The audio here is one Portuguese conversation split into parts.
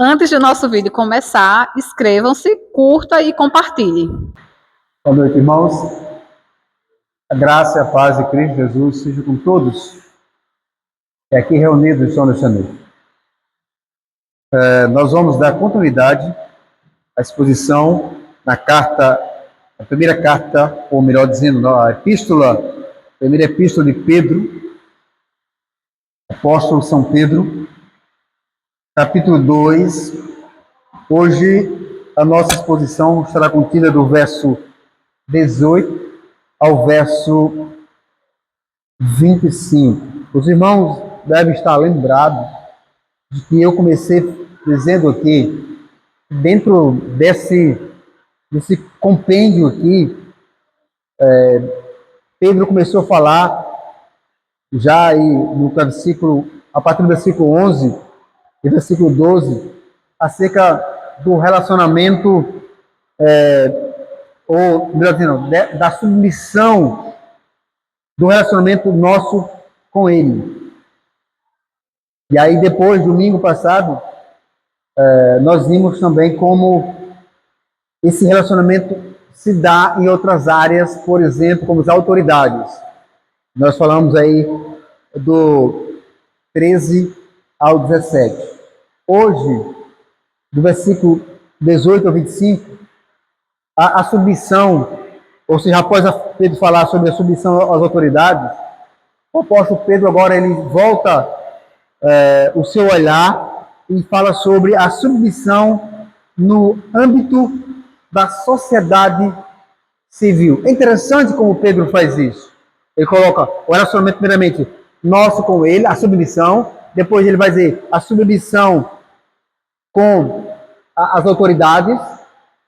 Antes do nosso vídeo começar, inscrevam-se, curta e compartilhe. Boa noite, irmãos. A graça e a paz de Cristo Jesus seja com todos aqui reunidos nesta noite. Nós vamos dar continuidade à exposição na primeira carta, ou melhor dizendo, a primeira epístola de Pedro, apóstolo São Pedro, capítulo 2. Hoje a nossa exposição estará contida do verso 18 ao verso 25. Os irmãos devem estar lembrados de que eu comecei dizendo aqui, dentro desse compêndio aqui, Pedro começou a falar já aí no versículo, a partir do versículo 11 e versículo 12, acerca do relacionamento, ou melhor dizendo, da submissão do relacionamento nosso com Ele. E aí depois, domingo passado, nós vimos também como esse relacionamento se dá em outras áreas, por exemplo, como as autoridades. Nós falamos aí do 13 ao 17. Hoje, do versículo 18 ao 25, a submissão, ou seja, após Pedro falar sobre a submissão às autoridades, o apóstolo Pedro agora ele volta o seu olhar e fala sobre a submissão no âmbito da sociedade civil. É interessante como Pedro faz isso. Ele coloca o relacionamento primeiramente nosso com ele, a submissão, depois ele vai dizer a submissão com as autoridades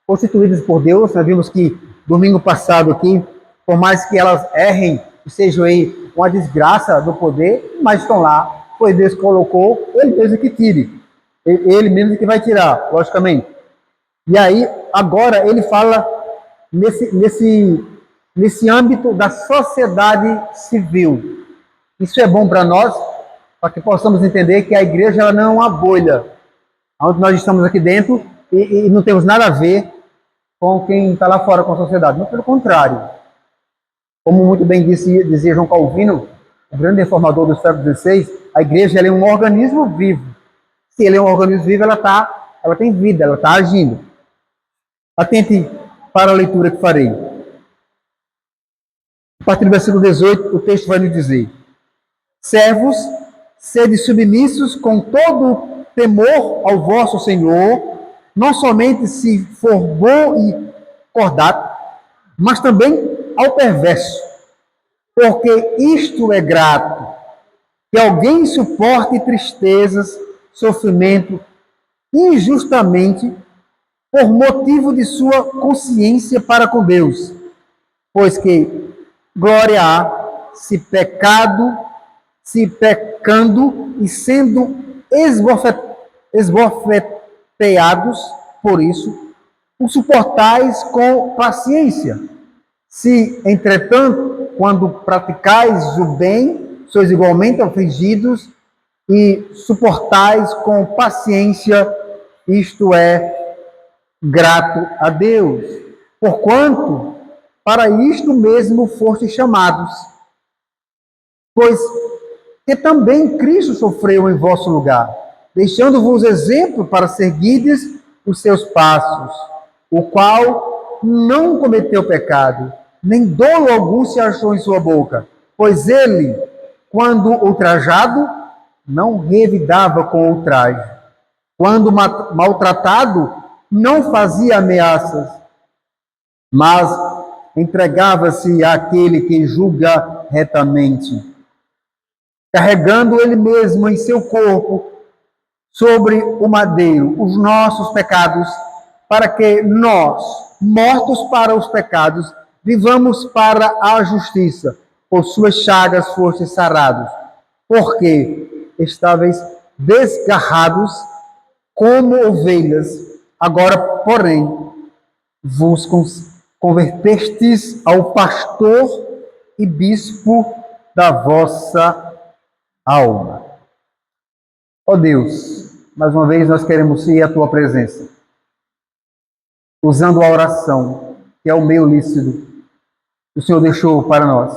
constituídas por Deus. Nós vimos que domingo passado aqui, por mais que elas errem e sejam aí uma desgraça do poder, mas estão lá, foi Deus que colocou, ele mesmo que tire, ele mesmo que vai tirar, logicamente. E aí, agora ele fala nesse âmbito da sociedade civil. Isso é bom para nós, para que possamos entender que a igreja ela não é uma bolha, onde nós estamos aqui dentro e não temos nada a ver com quem está lá fora com a sociedade. Não, pelo contrário. Como muito bem dizia João Calvino, o grande reformador do século XVI, a igreja ela é um organismo vivo. Se ele é um organismo vivo, ela tem vida, ela está agindo. Atente para a leitura que farei. A partir do versículo 18, o texto vai nos dizer: servos, sede submissos com todo temor ao vosso Senhor, não somente se for bom e cordato, mas também ao perverso, porque isto é grato, que alguém suporte tristezas, sofrimento, injustamente, por motivo de sua consciência para com Deus, pois que glória há se pecando e sendo esbofeteados por isso, o suportais com paciência. Se, entretanto, quando praticais o bem, sois igualmente afligidos e suportais com paciência, isto é grato a Deus, porquanto para isto mesmo fostes chamados, pois que também Cristo sofreu em vosso lugar, deixando-vos exemplo para seguirdes os seus passos, o qual não cometeu pecado, nem dolo algum se achou em sua boca, pois ele, quando ultrajado, não revidava com ultraje, quando maltratado, não fazia ameaças, mas entregava-se àquele que julga retamente, carregando ele mesmo em seu corpo sobre o madeiro os nossos pecados, para que nós, mortos para os pecados, vivamos para a justiça. Por suas chagas fostes sarados, porque estáveis desgarrados como ovelhas, agora, porém, vos convertestes ao pastor e bispo da vossa alma. Ó Deus, mais uma vez nós queremos ir à tua presença, usando a oração, que é o meio lícito que o Senhor deixou para nós.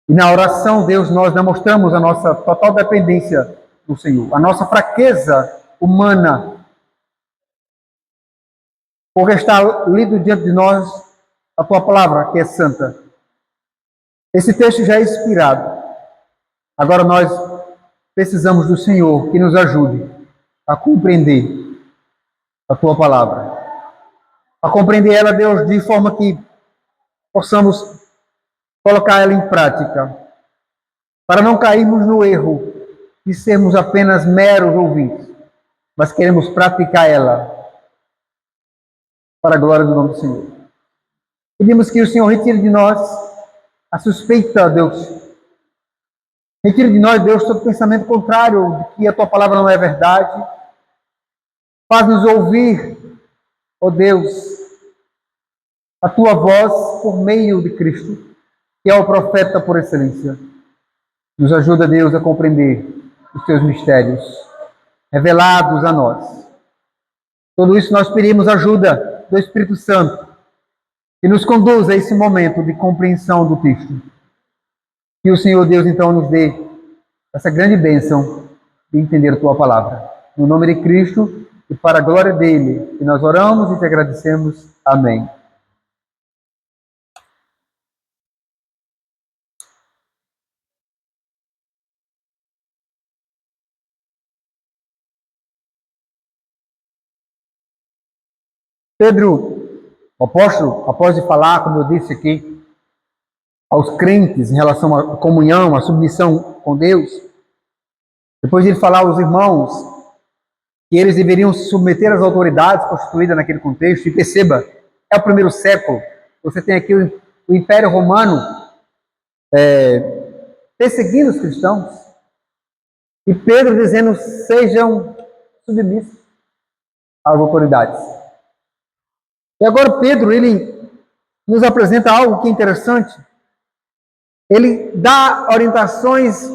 E na oração, Deus, nós demonstramos a nossa total dependência do Senhor, a nossa fraqueza humana, porque está lido diante de nós a tua palavra, que é santa. Esse texto já é inspirado. Agora nós precisamos do Senhor que nos ajude a compreender a tua palavra, a compreender ela, Deus, de forma que possamos colocar ela em prática, para não cairmos no erro de sermos apenas meros ouvintes, mas queremos praticar ela para a glória do nome do Senhor. Pedimos que o Senhor retire de nós a suspeita, Deus. Retire de nós, Deus, todo pensamento contrário de que a tua palavra não é verdade. Faz-nos ouvir, ó Deus, a tua voz por meio de Cristo, que é o profeta por excelência. Nos ajuda, Deus, a compreender os teus mistérios revelados a nós. Tudo isso nós pedimos ajuda do Espírito Santo, que nos conduz a esse momento de compreensão do texto. Que o Senhor Deus, então, nos dê essa grande bênção de entender a tua palavra. No nome de Cristo e para a glória dele, que nós oramos e te agradecemos. Amém. Pedro, o apóstolo, após de falar, como eu disse aqui, aos crentes em relação à comunhão, à submissão com Deus, depois de ele falar aos irmãos que eles deveriam se submeter às autoridades constituídas naquele contexto, e perceba, é o primeiro século, você tem aqui o Império Romano perseguindo os cristãos, e Pedro dizendo, sejam submissos às autoridades. E agora Pedro, ele nos apresenta algo que é interessante. Ele dá orientações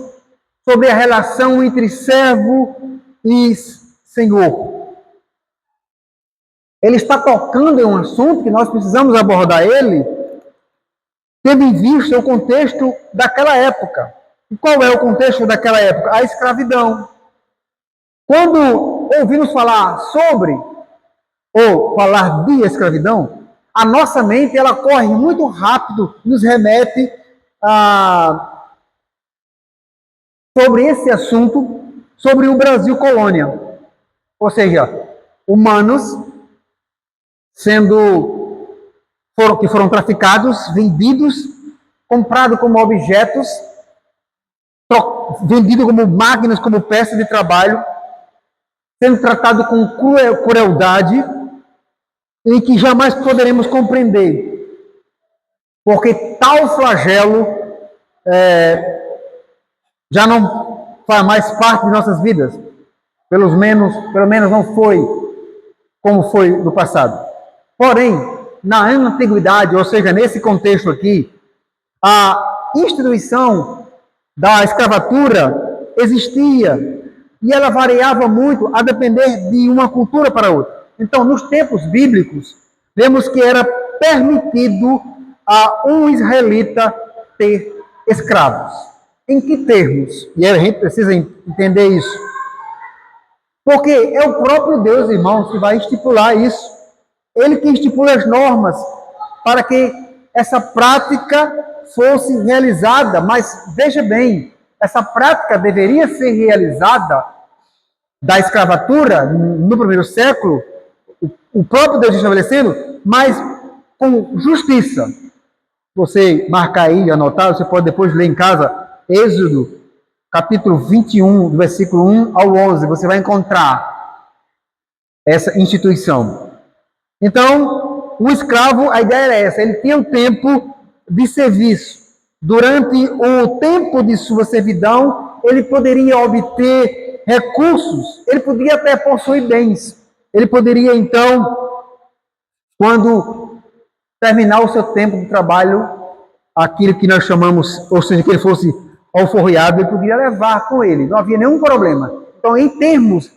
sobre a relação entre servo e Senhor. Ele está tocando em um assunto que nós precisamos abordar ele, tendo em vista o contexto daquela época. E qual é o contexto daquela época? A escravidão. Quando ouvimos falar sobre ou falar de escravidão, a nossa mente ela corre muito rápido, nos remete sobre esse assunto, sobre o Brasil colônia. Ou seja, humanos que foram traficados, vendidos, comprados como objetos, vendidos como máquinas, como peças de trabalho, sendo tratados com crueldade, e que jamais poderemos compreender, porque tal flagelo já não faz mais parte de nossas vidas, pelo menos não foi como foi no passado. Porém, na antiguidade, ou seja, nesse contexto aqui, a instituição da escravatura existia e ela variava muito a depender de uma cultura para outra. Então, nos tempos bíblicos, vemos que era permitido a um israelita ter escravos. Em que termos? E a gente precisa entender isso. Porque é o próprio Deus, irmãos, que vai estipular isso. Ele que estipula as normas para que essa prática fosse realizada. Mas, veja bem, essa prática deveria ser realizada da escravatura no primeiro século, o próprio Deus estabelecendo, mas com justiça. Você marcar aí, anotar, você pode depois ler em casa, Êxodo, capítulo 21, do versículo 1 ao 11, você vai encontrar essa instituição. Então, o escravo, a ideia era essa, ele tinha um tempo de serviço. Durante o tempo de sua servidão, ele poderia obter recursos, ele podia até possuir bens. Ele poderia, então, quando terminar o seu tempo de trabalho, aquilo que nós chamamos, ou seja, que ele fosse alforriado, ele podia levar com ele, não havia nenhum problema. Então, em termos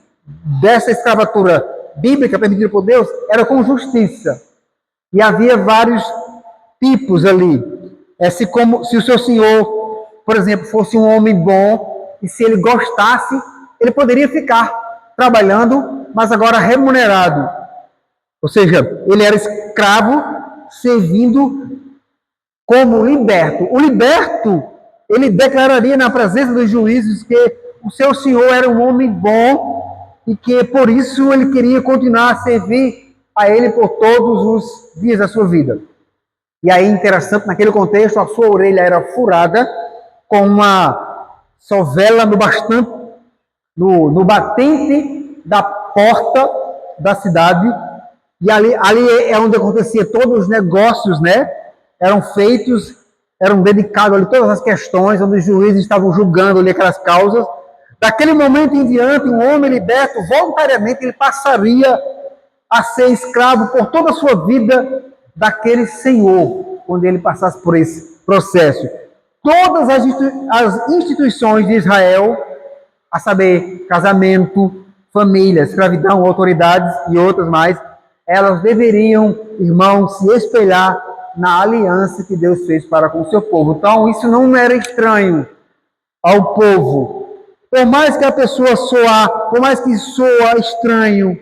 dessa escravatura bíblica permitida por Deus, era com justiça. E havia vários tipos ali. Se o seu senhor, por exemplo, fosse um homem bom, e se ele gostasse, ele poderia ficar trabalhando, mas agora remunerado. Ou seja, ele era escravo servindo como liberto. O liberto, ele declararia na presença dos juízes que o seu senhor era um homem bom e que por isso ele queria continuar a servir a ele por todos os dias da sua vida. E aí, interessante, naquele contexto, a sua orelha era furada com uma sovela no batente da porta da cidade. E ali é onde acontecia todos os negócios, né? Eram feitos, eram dedicados ali todas as questões, onde os juízes estavam julgando ali aquelas causas. Daquele momento em diante, um homem liberto, voluntariamente, ele passaria a ser escravo por toda a sua vida daquele senhor, quando ele passasse por esse processo. Todas as instituições de Israel, a saber, casamento, família, escravidão, autoridades e outras mais, elas deveriam, irmãos, se espelhar na aliança que Deus fez para com o seu povo. Então, isso não era estranho ao povo. Por mais que a pessoa por mais que soa estranho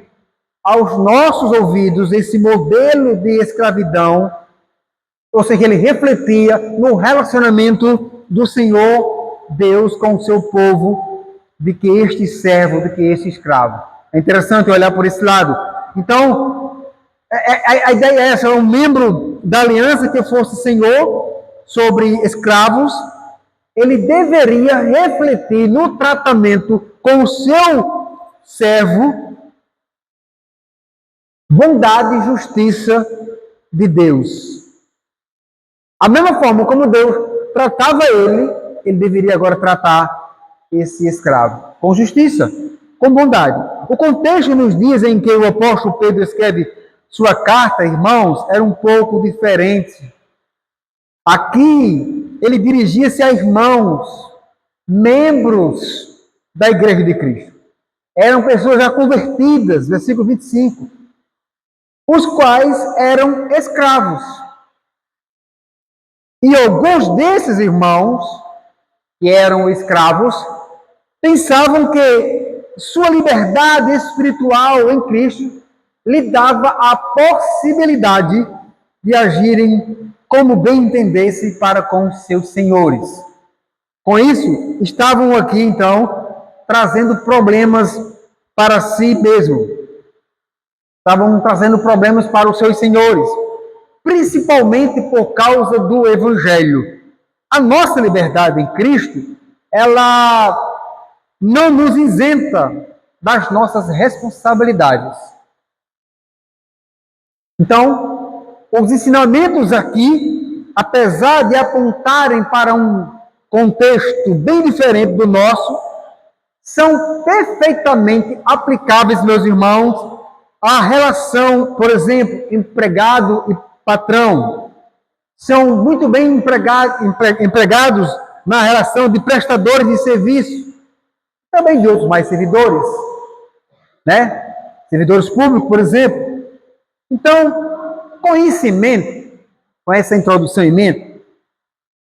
aos nossos ouvidos esse modelo de escravidão, ou seja, ele refletia no relacionamento do Senhor Deus com o seu povo, de que este servo, de que este escravo. É interessante olhar por esse lado. Então, a ideia é essa, um membro da aliança que fosse senhor sobre escravos, ele deveria refletir no tratamento com o seu servo bondade e justiça de Deus. A mesma forma como Deus tratava ele deveria agora tratar esse escravo com justiça, com bondade. O contexto nos dias em que o apóstolo Pedro escreve sua carta, irmãos, era um pouco diferente. Aqui, ele dirigia-se a irmãos, membros da igreja de Cristo. Eram pessoas já convertidas, versículo 25, os quais eram escravos. E alguns desses irmãos, que eram escravos, pensavam que sua liberdade espiritual em Cristo lhe dava a possibilidade de agirem como bem entendesse para com seus senhores. Com isso, estavam aqui, então, trazendo problemas para si mesmo. Estavam trazendo problemas para os seus senhores, principalmente por causa do Evangelho. A nossa liberdade em Cristo, ela não nos isenta das nossas responsabilidades. Então, os ensinamentos aqui, apesar de apontarem para um contexto bem diferente do nosso, são perfeitamente aplicáveis, meus irmãos, à relação, por exemplo, empregado e patrão. São muito bem empregados na relação de prestadores de serviço, também de outros mais servidores, né? Servidores públicos, por exemplo. Então, com isso em mente, com essa introdução em mente,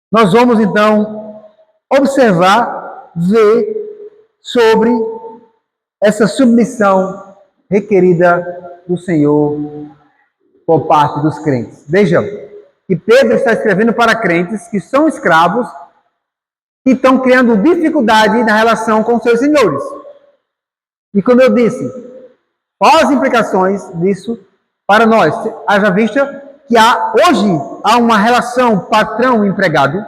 nós vamos então observar, ver sobre essa submissão requerida do Senhor por parte dos crentes. Vejam que Pedro está escrevendo para crentes que são escravos e estão criando dificuldade na relação com seus senhores. E como eu disse, quais as implicações disso para nós? Haja vista que hoje há uma relação patrão-empregado,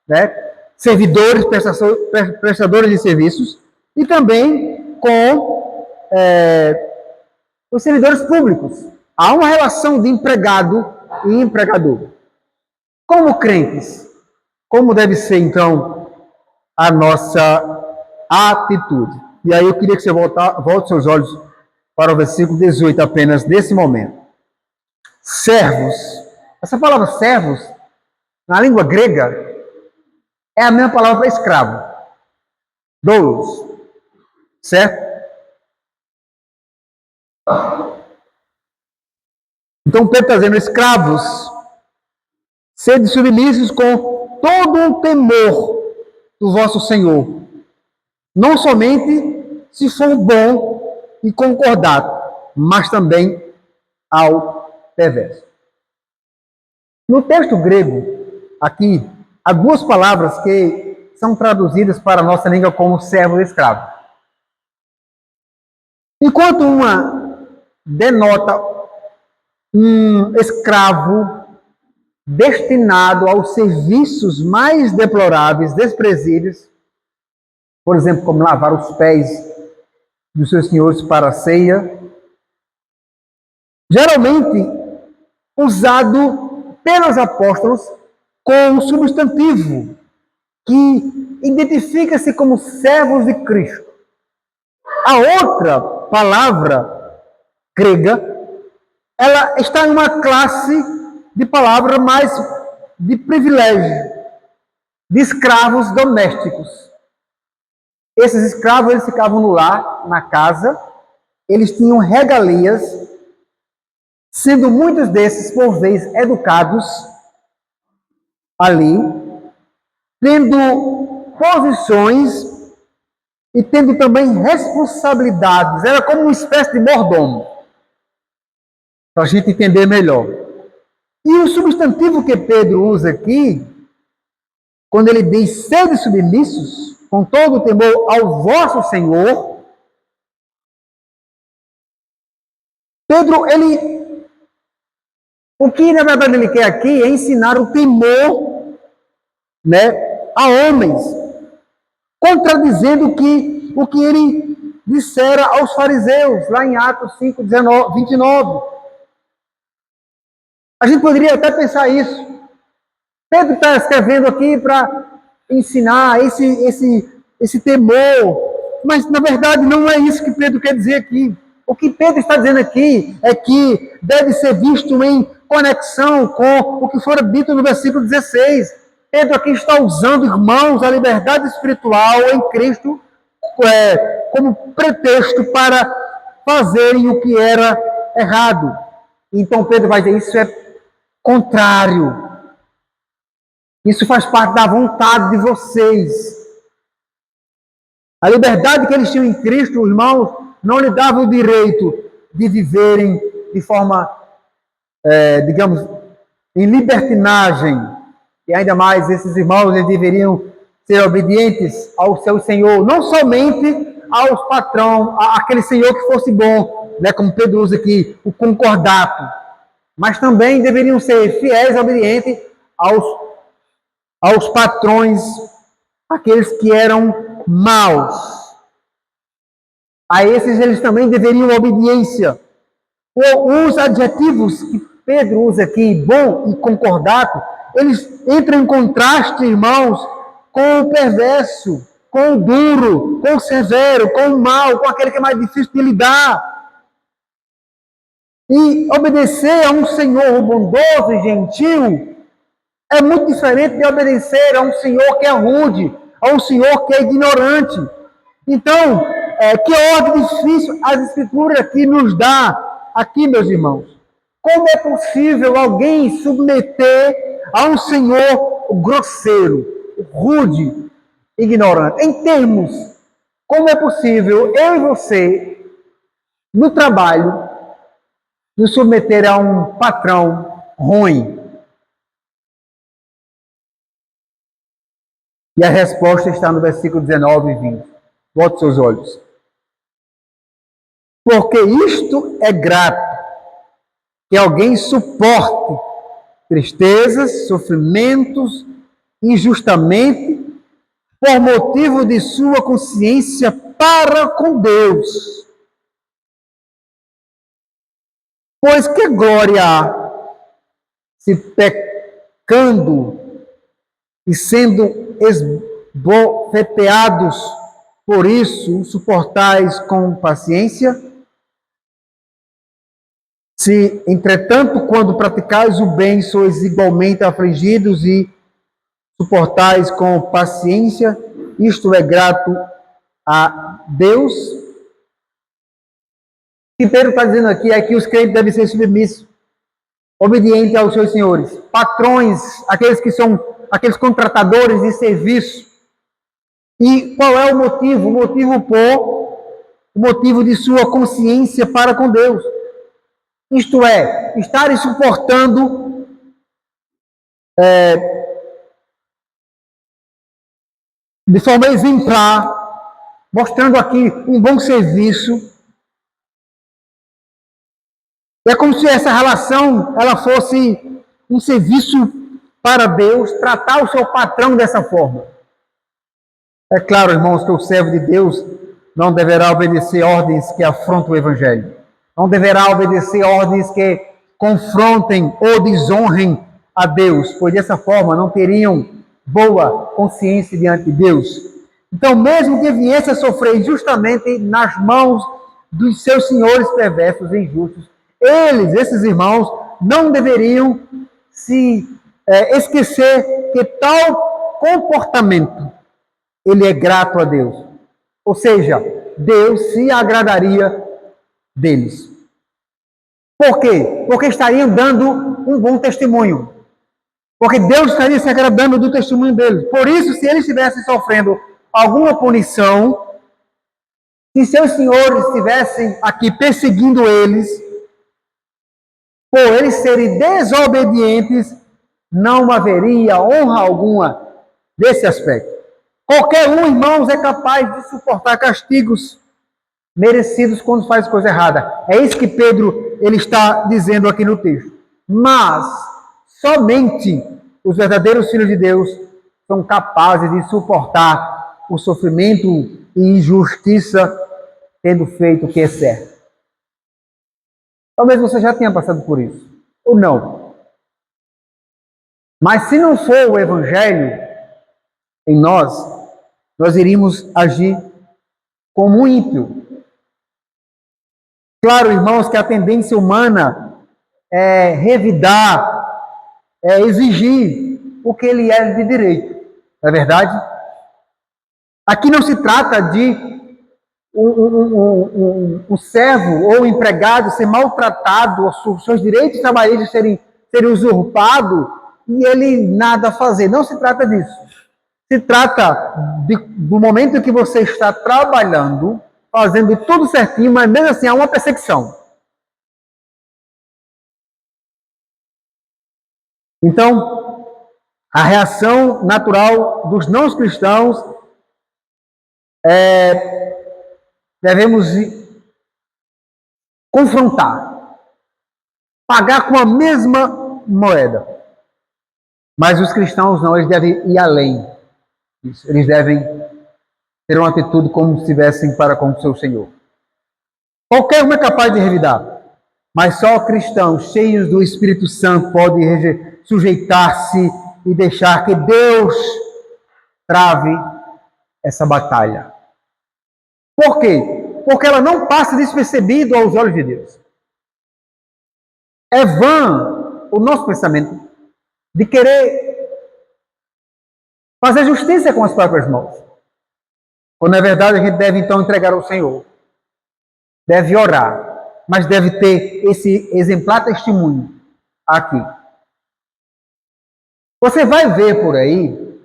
né? Servidores, prestadores de serviços, e também com os servidores públicos. Há uma relação de empregado e empregador. Como crentes, como deve ser, então, a nossa atitude? E aí eu queria que você volte seus olhos para o versículo 18 apenas nesse momento. Servos. Essa palavra servos, na língua grega, é a mesma palavra para escravo. Doulos. Certo? Então Pedro está dizendo, escravos, sede submissos com todo o temor do vosso Senhor, não somente se for bom e concordado, mas também ao perverso. No texto grego, aqui, há duas palavras que são traduzidas para a nossa língua como servo e escravo. Enquanto uma denota um escravo destinado aos serviços mais deploráveis, desprezíveis, por exemplo, como lavar os pés dos seus senhores para a ceia, geralmente usado pelos apóstolos com um substantivo que identifica-se como servos de Cristo. A outra palavra grega, ela está em uma classe de palavra mais de privilégio, de escravos domésticos. Esses escravos, eles ficavam no lar, na casa, eles tinham regalias, sendo muitos desses, por vez, educados ali, tendo posições e tendo também responsabilidades. Era como uma espécie de mordomo, para a gente entender melhor. E o substantivo que Pedro usa aqui, quando ele diz sede submissos, com todo o temor ao vosso Senhor, Pedro, o que na verdade ele quer aqui é ensinar o temor, né, a homens, contradizendo o que ele dissera aos fariseus, lá em Atos 5, 29. A gente poderia até pensar isso. Pedro está escrevendo aqui para ensinar esse temor, mas na verdade não é isso que Pedro quer dizer aqui. O que Pedro está dizendo aqui é que deve ser visto em conexão com o que fora dito no versículo 16. Pedro aqui está usando, irmãos, a liberdade espiritual em Cristo como pretexto para fazerem o que era errado. Então Pedro vai dizer, isso é contrário. Isso faz parte da vontade de vocês. A liberdade que eles tinham em Cristo, irmãos, não lhe dava o direito de viverem de forma, digamos, em libertinagem. E ainda mais, esses irmãos, eles deveriam ser obedientes ao seu Senhor, não somente aos patrão, àquele Senhor que fosse bom, né, como Pedro usa aqui, o concordato, mas também deveriam ser fiéis, obedientes aos patrões, aqueles que eram maus. A esses eles também deveriam obediência. Os adjetivos que Pedro usa aqui, bom e concordato, eles entram em contraste, irmãos, com o perverso, com o duro, com o severo, com o mau, com aquele que é mais difícil de lidar. E obedecer a um Senhor bondoso e gentil é muito diferente de obedecer a um Senhor que é rude, a um Senhor que é ignorante. Então, que ordem difícil as Escrituras aqui nos dá, aqui, meus irmãos. Como é possível alguém submeter a um Senhor grosseiro, rude, ignorante? Em termos, como é possível eu e você, no trabalho, nos submeter a um patrão ruim? E a resposta está no versículo 19 e 20. Volte seus olhos. Porque isto é grato, que alguém suporte tristezas, sofrimentos, injustamente, por motivo de sua consciência para com Deus. Pois que glória há, se pecando e sendo esbofeteados por isso, suportais com paciência? Se, entretanto, quando praticais o bem, sois igualmente afligidos e suportais com paciência, isto é grato a Deus. O que Pedro está dizendo aqui é que os crentes devem ser submissos, obedientes aos seus senhores, patrões, aqueles que são aqueles contratadores de serviço. E qual é o motivo? O motivo de sua consciência para com Deus. Isto é, estarem suportando de forma exemplar, mostrando aqui um bom serviço. É como se essa relação ela fosse um serviço para Deus, tratar o seu patrão dessa forma. É claro, irmãos, que o servo de Deus não deverá obedecer ordens que afrontam o Evangelho. Não deverá obedecer ordens que confrontem ou desonrem a Deus, pois dessa forma não teriam boa consciência diante de Deus. Então, mesmo que viesse a sofrer injustamente nas mãos dos seus senhores perversos e injustos, esses irmãos, não deveriam se esquecer que tal comportamento ele é grato a Deus. Ou seja, Deus se agradaria deles. Por quê? Porque estariam dando um bom testemunho. Porque Deus estaria se agradando do testemunho deles. Por isso, se eles estivessem sofrendo alguma punição, se seus senhores estivessem aqui perseguindo eles, por eles serem desobedientes, não haveria honra alguma desse aspecto. Qualquer um, irmãos, é capaz de suportar castigos merecidos quando faz coisa errada. É isso que Pedro ele está dizendo aqui no texto. Mas somente os verdadeiros filhos de Deus são capazes de suportar o sofrimento e injustiça tendo feito o que é certo. Talvez você já tenha passado por isso, ou não. Mas se não for o Evangelho em nós iríamos agir como um ímpio. Claro, irmãos, que a tendência humana é revidar, é exigir o que ele é de direito. Não é verdade? Aqui não se trata de um servo ou um empregado ser maltratado, os seus direitos trabalhistas serem usurpados e ele nada fazer. Não se trata disso. Se trata do momento em que você está trabalhando, fazendo tudo certinho, mas mesmo assim há uma perseguição. Então, a reação natural dos não cristãos devemos confrontar, pagar com a mesma moeda. Mas os cristãos não, eles devem ir além. Eles devem ter uma atitude como se estivessem para com o seu Senhor. Qualquer um é capaz de revidar, mas só cristãos cheios do Espírito Santo podem sujeitar-se e deixar que Deus trave essa batalha. Por quê? Porque ela não passa despercebido aos olhos de Deus. É vã o nosso pensamento de querer fazer justiça com as próprias mãos. Quando na verdade a gente deve então entregar ao Senhor. Deve orar, mas deve ter esse exemplar testemunho aqui. Você vai ver por aí,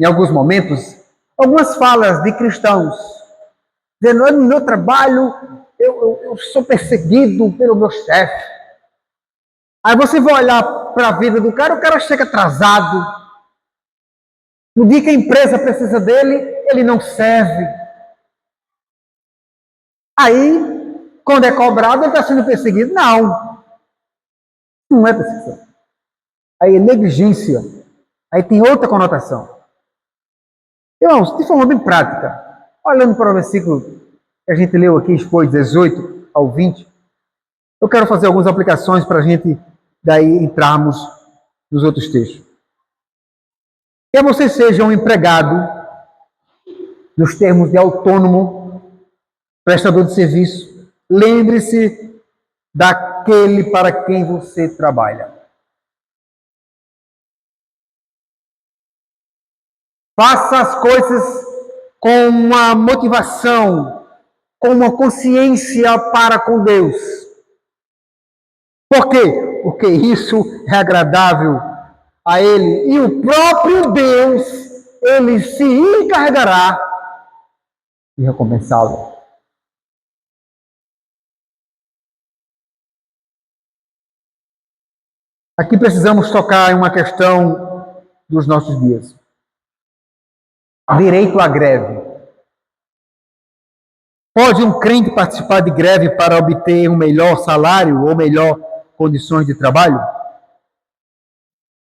em alguns momentos, algumas falas de cristãos, dizendo, no meu trabalho, eu sou perseguido pelo meu chefe. Aí você vai olhar para a vida do cara, o cara chega atrasado. No dia que a empresa precisa dele, ele não serve. Aí, quando é cobrado, ele está sendo perseguido. Não é perseguição. Aí é negligência. Aí tem outra conotação. Irmãos, de forma bem prática, olhando para o versículo que a gente leu aqui, expôs 18 ao 20, eu quero fazer algumas aplicações para a gente daí entrarmos nos outros textos. Quer você seja um empregado, nos termos de autônomo, prestador de serviço, lembre-se daquele para quem você trabalha. Faça as coisas com uma motivação, com uma consciência para com Deus. Por quê? Porque isso é agradável a Ele. E o próprio Deus, Ele se encarregará de recompensá-lo. Aqui precisamos tocar em uma questão dos nossos dias. Direito à greve. Pode um crente participar de greve para obter um melhor salário ou melhor condições de trabalho?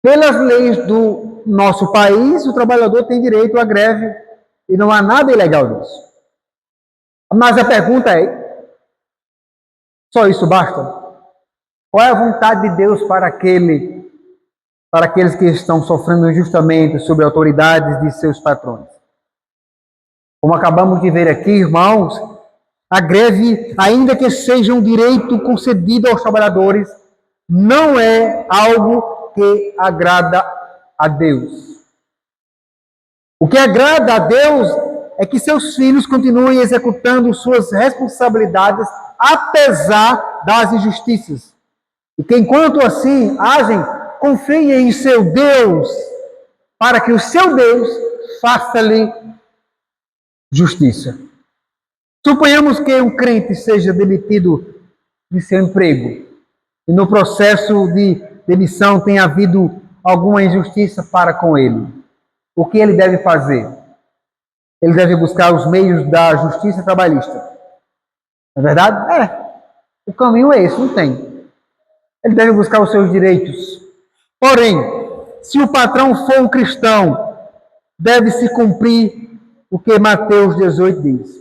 Pelas leis do nosso país, o trabalhador tem direito à greve e não há nada ilegal nisso. Mas a pergunta é: só isso basta? Qual é a vontade de Deus para aqueles que estão sofrendo injustamente sob a autoridade de seus patrões? Como acabamos de ver aqui, irmãos, a greve, ainda que seja um direito concedido aos trabalhadores, não é algo que agrada a Deus. O que agrada a Deus é que seus filhos continuem executando suas responsabilidades apesar das injustiças. E que enquanto assim agem, confiem em seu Deus, para que o seu Deus faça-lhe justiça. Suponhamos que um crente seja demitido de seu emprego e no processo de demissão tenha havido alguma injustiça para com ele. O que ele deve fazer? Ele deve buscar os meios da justiça trabalhista. Não é verdade? O caminho é esse, não tem. Ele deve buscar os seus direitos. Porém, se o patrão for um cristão, deve-se cumprir o que Mateus 18 diz.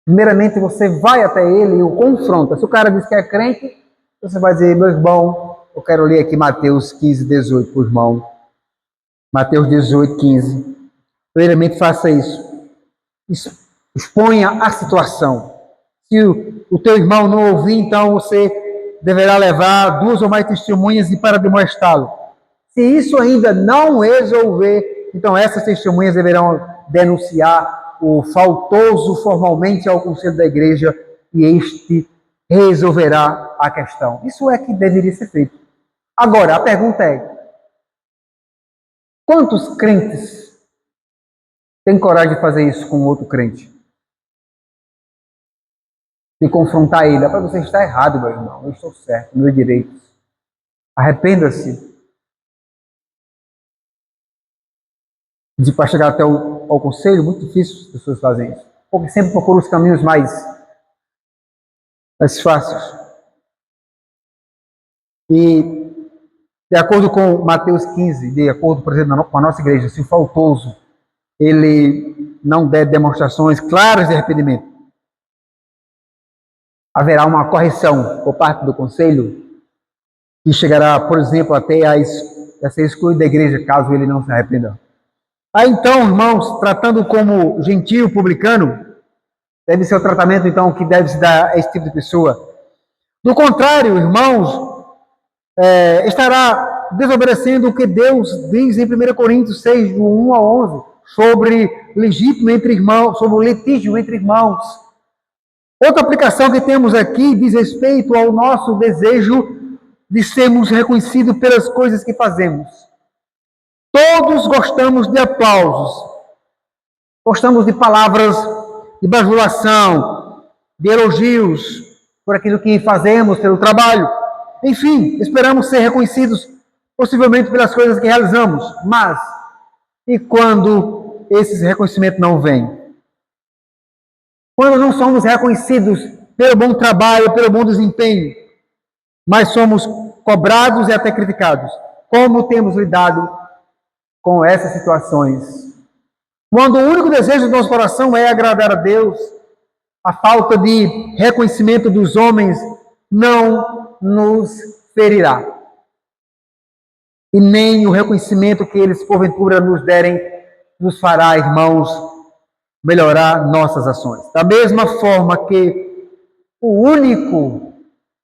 Primeiramente, você vai até ele e o confronta. Se o cara diz que é crente, você vai dizer: meu irmão, eu quero ler aqui Mateus 15, 18 para o irmão. Mateus 18, 15. Primeiramente, faça isso. Exponha a situação. Se o teu irmão não ouvir, então você deverá levar 2 ou mais testemunhas e para demonstrá-lo. Se isso ainda não resolver, então essas testemunhas deverão denunciar o faltoso formalmente ao conselho da igreja e este resolverá a questão. Isso é que deveria ser feito. Agora, a pergunta é: quantos crentes têm coragem de fazer isso com outro crente? De confrontar ele: para você está errado, meu irmão, eu estou certo, meus direitos. Arrependa-se. Para chegar até ao conselho, muito difícil as pessoas fazem isso. Porque sempre procuram os caminhos mais fáceis. E, de acordo com Mateus 15, de acordo, por exemplo, com a nossa igreja, se o faltoso ele não der demonstrações claras de arrependimento, haverá uma correção por parte do conselho que chegará, por exemplo, até a ser excluído da igreja caso ele não se arrependa. Então, irmãos, tratando como gentio publicano, deve ser o tratamento, então, que deve se dar a esse tipo de pessoa. Do contrário, irmãos, estará desobedecendo o que Deus diz em 1 Coríntios 6, do 1 ao 11, sobre legítimo entre irmãos, sobre o litígio entre irmãos. Outra aplicação que temos aqui diz respeito ao nosso desejo de sermos reconhecidos pelas coisas que fazemos. Todos gostamos de aplausos, gostamos de palavras de bajulação, de elogios por aquilo que fazemos, pelo trabalho. Enfim, esperamos ser reconhecidos possivelmente pelas coisas que realizamos. Mas, e quando esses reconhecimentos não vêm? Quando não somos reconhecidos pelo bom trabalho, pelo bom desempenho, mas somos cobrados e até criticados. Como temos lidado com essas situações? Quando o único desejo do nosso coração é agradar a Deus, a falta de reconhecimento dos homens não nos ferirá. E nem o reconhecimento que eles porventura nos derem nos fará, irmãos, melhorar nossas ações. Da mesma forma que o único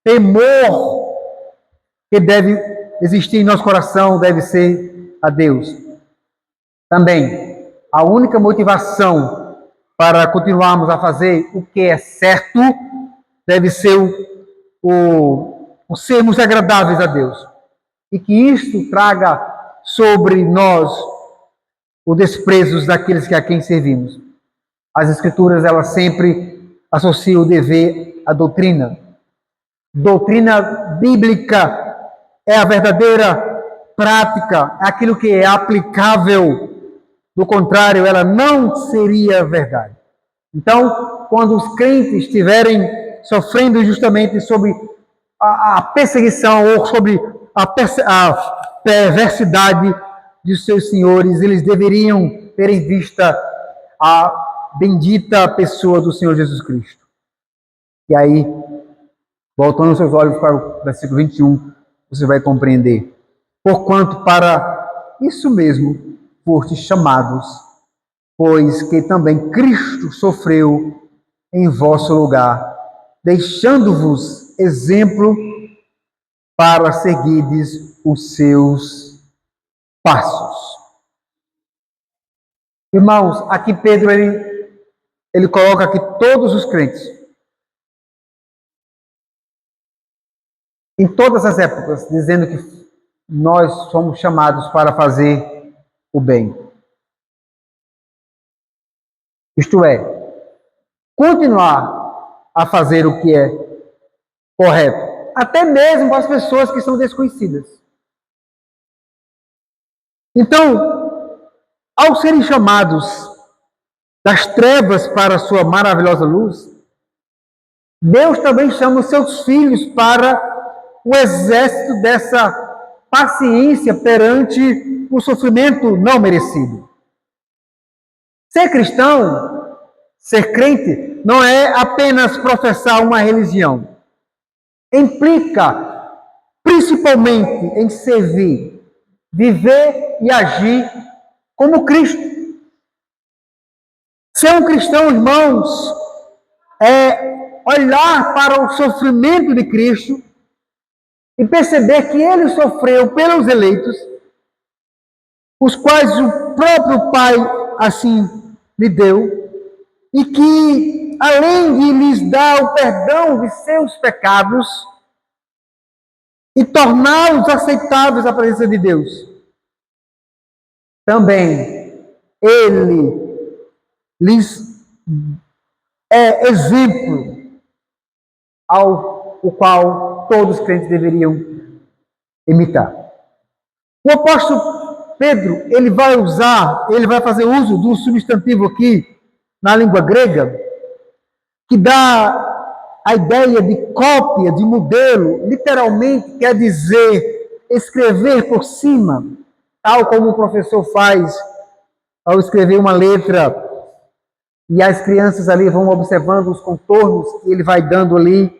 temor que deve existir em nosso coração deve ser a Deus. Também a única motivação para continuarmos a fazer o que é certo deve ser o sermos agradáveis a Deus. E que isto traga sobre nós o desprezo daqueles a quem servimos. As Escrituras, elas sempre associam o dever à doutrina. Doutrina bíblica é a verdadeira prática, é aquilo que é aplicável. Do contrário, ela não seria verdade. Então, quando os crentes estiverem sofrendo justamente sobre a perseguição ou sobre a perversidade de seus senhores, eles deveriam ter em vista a bendita pessoa do Senhor Jesus Cristo. E aí, voltando os seus olhos para o versículo 21, você vai compreender. Porquanto para isso mesmo fostes chamados, pois que também Cristo sofreu em vosso lugar, deixando-vos exemplo para seguirdes os seus passos. Irmãos, aqui Pedro, ele coloca aqui todos os crentes, em todas as épocas, dizendo que nós somos chamados para fazer o bem. Isto é, continuar a fazer o que é correto, até mesmo para as pessoas que são desconhecidas. Então, ao serem chamados das trevas para a sua maravilhosa luz, Deus também chama os seus filhos para o exército dessa paciência perante o sofrimento não merecido. Ser cristão, ser crente, não é apenas professar uma religião. Implica principalmente em servir, viver e agir como Cristo. Ser um cristão, irmãos, é olhar para o sofrimento de Cristo e perceber que ele sofreu pelos eleitos, os quais o próprio Pai assim lhe deu, e que, além de lhes dar o perdão de seus pecados e torná-los aceitáveis à presença de Deus, também ele lhes é exemplo ao qual todos os crentes deveriam imitar. O apóstolo Pedro, ele vai fazer uso do substantivo aqui, na língua grega, que dá a ideia de cópia, de modelo, literalmente quer dizer escrever por cima, tal como o professor faz ao escrever uma letra, e as crianças ali vão observando os contornos que ele vai dando ali,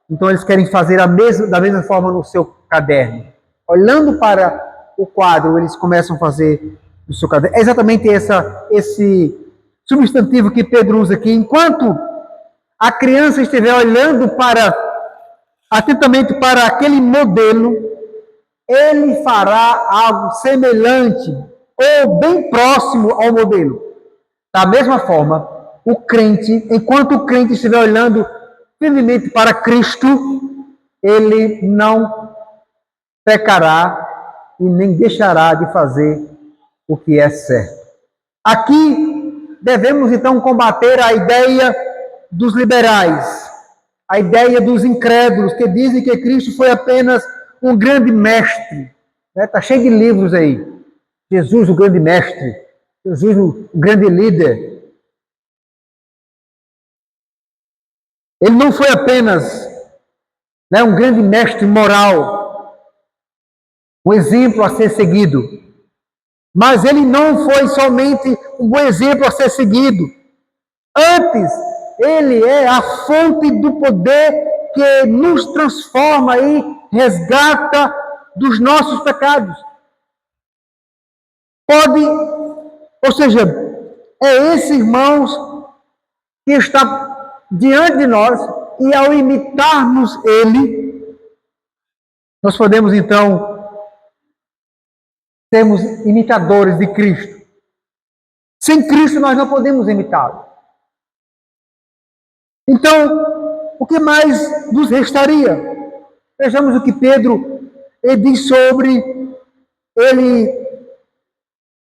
então eles querem fazer da mesma forma no seu caderno. Olhando para o quadro, eles começam a fazer no seu caderno. É exatamente esse substantivo que Pedro usa aqui. Enquanto a criança estiver olhando atentamente para aquele modelo, ele fará algo semelhante ou bem próximo ao modelo. Da mesma forma, o crente, enquanto o crente estiver olhando firmemente para Cristo, ele não pecará e nem deixará de fazer o que é certo. Aqui devemos então combater a ideia dos liberais, a ideia dos incrédulos que dizem que Cristo foi apenas um grande mestre. Está cheio de livros aí. Jesus, o grande mestre. Jesus, o grande líder. Ele não foi apenas um grande mestre moral, um exemplo a ser seguido, mas ele não foi somente um bom exemplo a ser seguido. Antes, ele é a fonte do poder que nos transforma e resgata dos nossos pecados. Ou seja, é esse, irmãos, que está diante de nós, e ao imitarmos ele, nós podemos então sermos imitadores de Cristo. Sem Cristo nós não podemos imitá-lo. Então, o que mais nos restaria? Vejamos o que Pedro diz sobre ele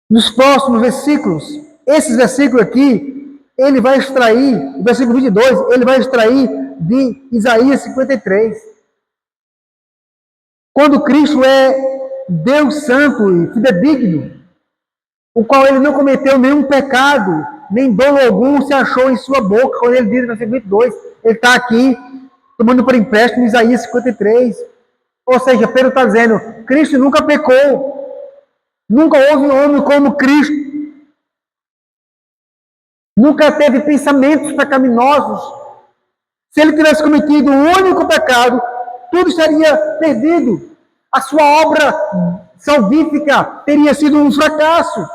nos próximos versículos. Esses versículos aqui, ele vai extrair, o versículo 22, ele vai extrair de Isaías 53. Quando Cristo é Deus santo e fidedigno, o qual ele não cometeu nenhum pecado, nem dolo algum se achou em sua boca, quando ele diz no versículo 22, ele está aqui, tomando por empréstimo Isaías 53. Ou seja, Pedro está dizendo, Cristo nunca pecou, nunca houve um homem como Cristo, nunca teve pensamentos pecaminosos. Se ele tivesse cometido um único pecado, tudo estaria perdido. A sua obra salvífica teria sido um fracasso.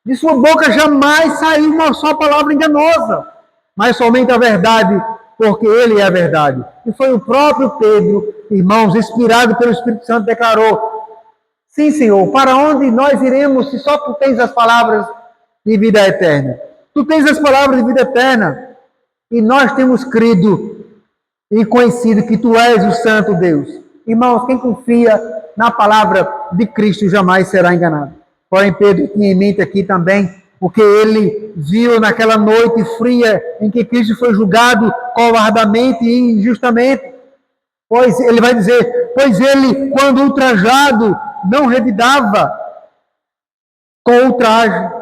De sua boca jamais saiu uma só palavra enganosa, mas somente a verdade, porque ele é a verdade. E foi o próprio Pedro, irmãos, inspirado pelo Espírito Santo, declarou: sim, Senhor, para onde nós iremos se só tu tens as palavras de vida eterna? Tu tens as palavras de vida eterna, e nós temos crido e conhecido que tu és o Santo Deus. Irmãos, quem confia na palavra de Cristo jamais será enganado. Porém, Pedro tinha em mente aqui também, porque ele viu naquela noite fria em que Cristo foi julgado covardamente e injustamente. Pois ele vai dizer, pois ele, quando ultrajado, não revidava com ultraje.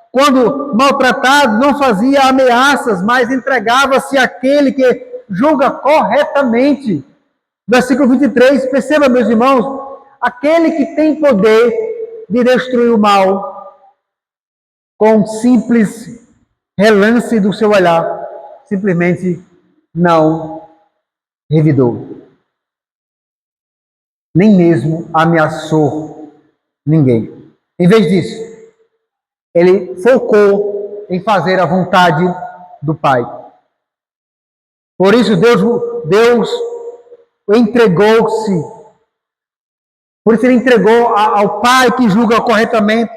Quando maltratado, não fazia ameaças, mas entregava-se àquele que julga corretamente. Versículo 23, perceba, meus irmãos, aquele que tem poder de destruir o mal, com um simples relance do seu olhar, simplesmente não revidou. Nem mesmo ameaçou ninguém. Em vez disso, ele focou em fazer a vontade do Pai. Por isso, Deus entregou-se. Por isso ele entregou ao Pai que julga corretamente,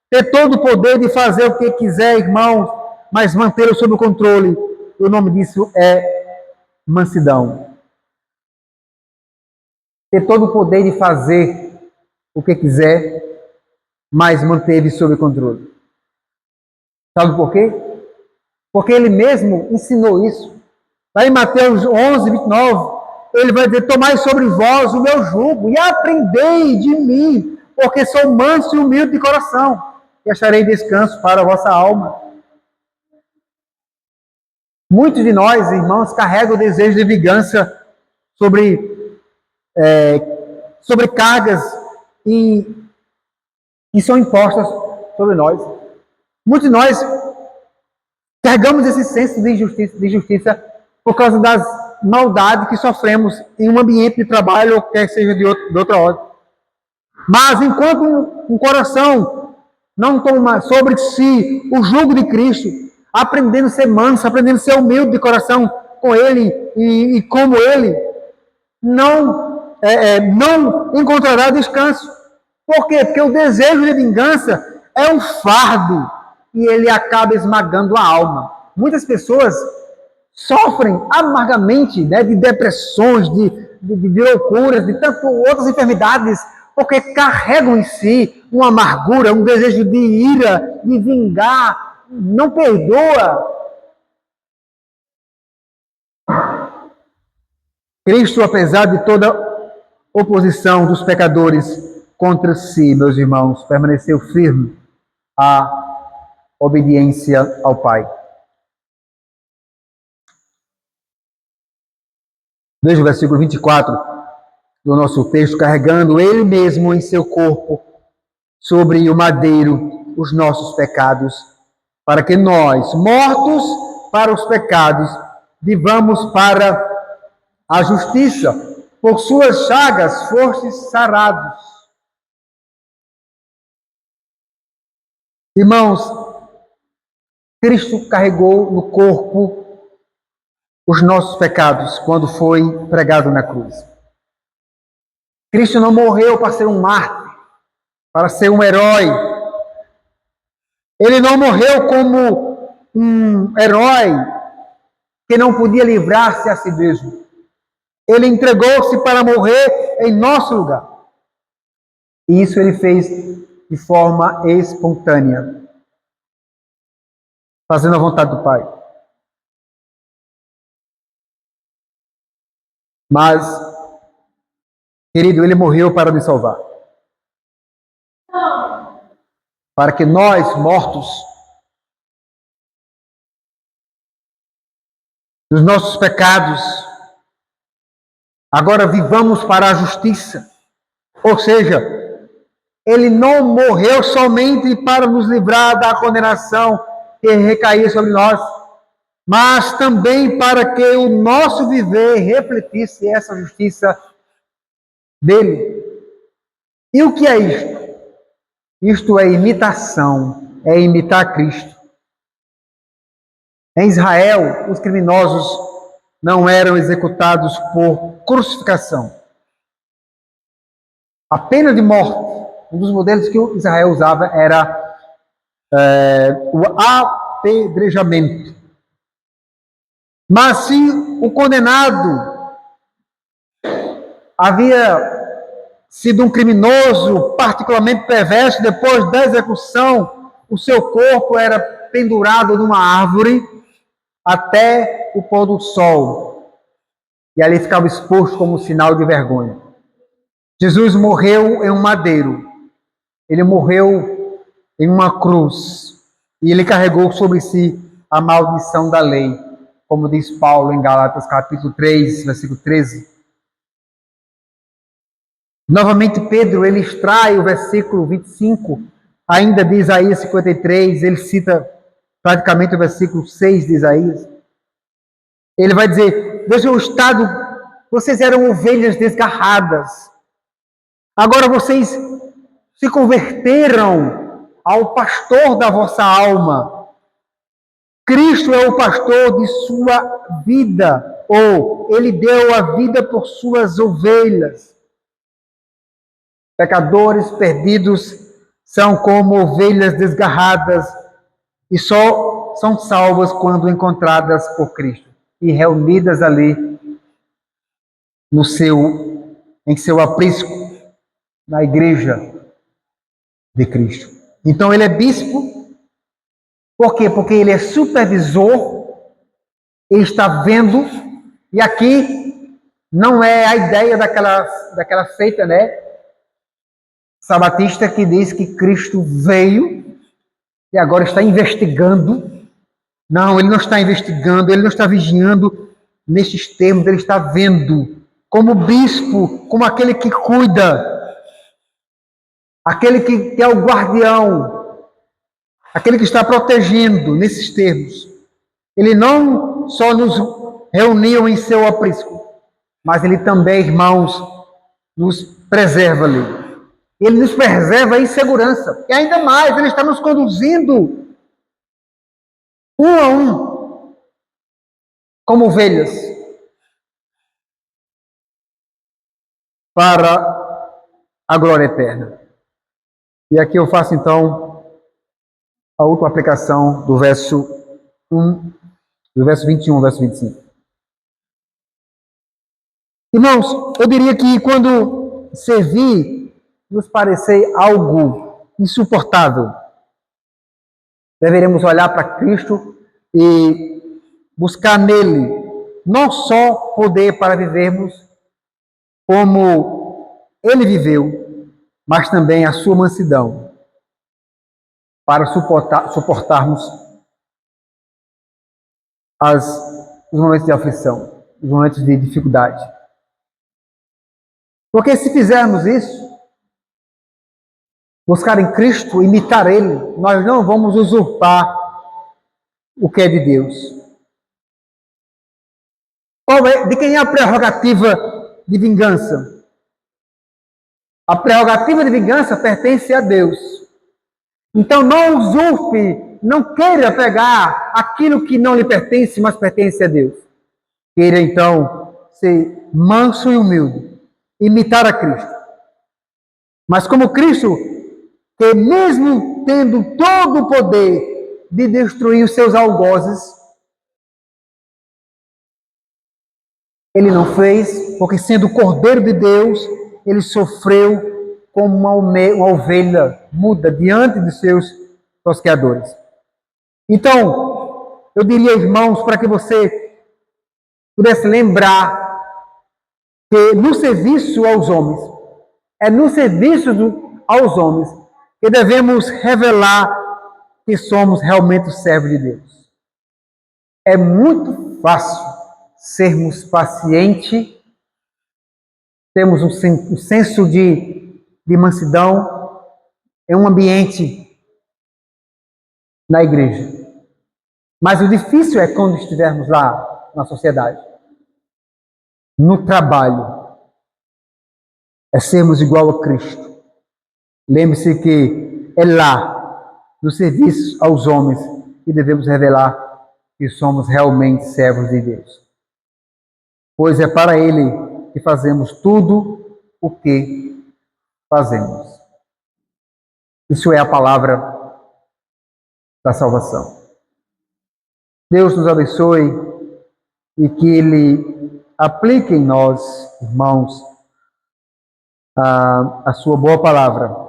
ter todo o poder de fazer o que quiser, irmãos, mas mantê-lo sob o controle. O nome disso é mansidão. Ter todo o poder de fazer o que quiser, mas manteve sob controle. Sabe por quê? Porque ele mesmo ensinou isso. Lá em Mateus 11, 29, ele vai dizer, tomai sobre vós o meu jugo e aprendei de mim, porque sou manso e humilde de coração, e acharei descanso para a vossa alma. Muitos de nós, irmãos, carregam o desejo de vingança sobre cargas que são impostas sobre nós. Muitos de nós carregamos esse senso de justiça por causa das maldades que sofremos em um ambiente de trabalho ou quer que seja de outra ordem. Mas enquanto um coração não toma sobre si o jugo de Cristo, aprendendo a ser manso, aprendendo a ser humilde de coração com Ele e como Ele, não encontrará descanso. Por quê? Porque o desejo de vingança é um fardo e ele acaba esmagando a alma. Muitas pessoas sofrem amargamente, né, de depressões, de loucuras, de tantas outras enfermidades, porque carregam em si uma amargura, um desejo de ira, de vingar, não perdoa. Cristo, apesar de toda oposição dos pecadores contra si, meus irmãos, permaneceu firme à obediência ao Pai. Veja o versículo 24 do nosso texto, carregando Ele mesmo em seu corpo sobre o madeiro os nossos pecados, para que nós, mortos para os pecados, vivamos para a justiça. Por suas chagas fostes sarados. Irmãos, Cristo carregou no corpo os nossos pecados quando foi pregado na cruz. Cristo não morreu para ser um mártir. para ser um herói. Ele não morreu como um herói que não podia livrar-se a si mesmo. Ele entregou-se para morrer em nosso lugar. E isso ele fez de forma espontânea, fazendo a vontade do Pai. Mas, querido, ele morreu para nos salvar. Para que nós, mortos, dos nossos pecados, agora vivamos para a justiça. Ou seja, ele não morreu somente para nos livrar da condenação que recaía sobre nós, mas também para que o nosso viver refletisse essa justiça dele. E o que é isto? Isto é imitação, é imitar Cristo. Em Israel, os criminosos não eram executados por crucificação. A pena de morte, um dos modelos que Israel usava era o apedrejamento. Mas se o condenado havia sido um criminoso particularmente perverso, depois da execução, o seu corpo era pendurado numa árvore até o pôr do sol. E ali ficava exposto como sinal de vergonha. Jesus morreu em um madeiro. Ele morreu em uma cruz. E ele carregou sobre si a maldição da lei, como diz Paulo em Gálatas capítulo 3, versículo 13. Novamente, Pedro, ele extrai o versículo 25, ainda de Isaías 53, ele cita praticamente o versículo 6 de Isaías. Ele vai dizer, veja o estado, vocês eram ovelhas desgarradas, agora vocês se converteram ao pastor da vossa alma. Cristo é o pastor de sua vida, ou ele deu a vida por suas ovelhas. Pecadores perdidos são como ovelhas desgarradas e só são salvas quando encontradas por Cristo e reunidas ali em seu aprisco, na igreja de Cristo. Então ele é bispo. Por quê? Porque ele é supervisor, ele está vendo, e aqui não é a ideia daquela seita, né? Sabatista que diz que Cristo veio e agora está investigando. Não, ele não está investigando, ele não está vigiando nesses termos, ele está vendo como bispo, como aquele que cuida, aquele que é o guardião, aquele que está protegendo nesses termos. Ele não só nos reuniu em seu aprisco, mas ele também, irmãos, nos preserva ali. Ele nos preserva em segurança. E ainda mais, ele está nos conduzindo um a um, como ovelhas, para a glória eterna. E aqui eu faço então a última aplicação do verso 21 ao verso 25. Irmãos, eu diria que quando servir nos parecer algo insuportável, deveremos olhar para Cristo e buscar nele não só poder para vivermos como ele viveu, mas também a sua mansidão para suportarmos os momentos de aflição, os momentos de dificuldade. Porque se fizermos isso, buscar em Cristo, imitar Ele, nós não vamos usurpar o que é de Deus. De quem é a prerrogativa de vingança? A prerrogativa de vingança pertence a Deus. Então não usurpe, não queira pegar aquilo que não lhe pertence, mas pertence a Deus. Queira então ser manso e humilde, imitar a Cristo. Mas como Cristo que mesmo tendo todo o poder de destruir os seus algozes, ele não fez, porque sendo o Cordeiro de Deus, ele sofreu como uma ovelha muda diante de seus tosqueadores. Então, eu diria, irmãos, para que você pudesse lembrar que no serviço aos homens, é no serviço aos homens que devemos revelar que somos realmente servos de Deus. É muito fácil sermos pacientes, temos um senso de mansidão em um ambiente na igreja. Mas o difícil é quando estivermos lá na sociedade, no trabalho, é sermos igual a Cristo. Lembre-se que é lá, no serviço aos homens, que devemos revelar que somos realmente servos de Deus. Pois é para Ele que fazemos tudo o que fazemos. Isso é a palavra da salvação. Deus nos abençoe e que Ele aplique em nós, irmãos, a sua boa palavra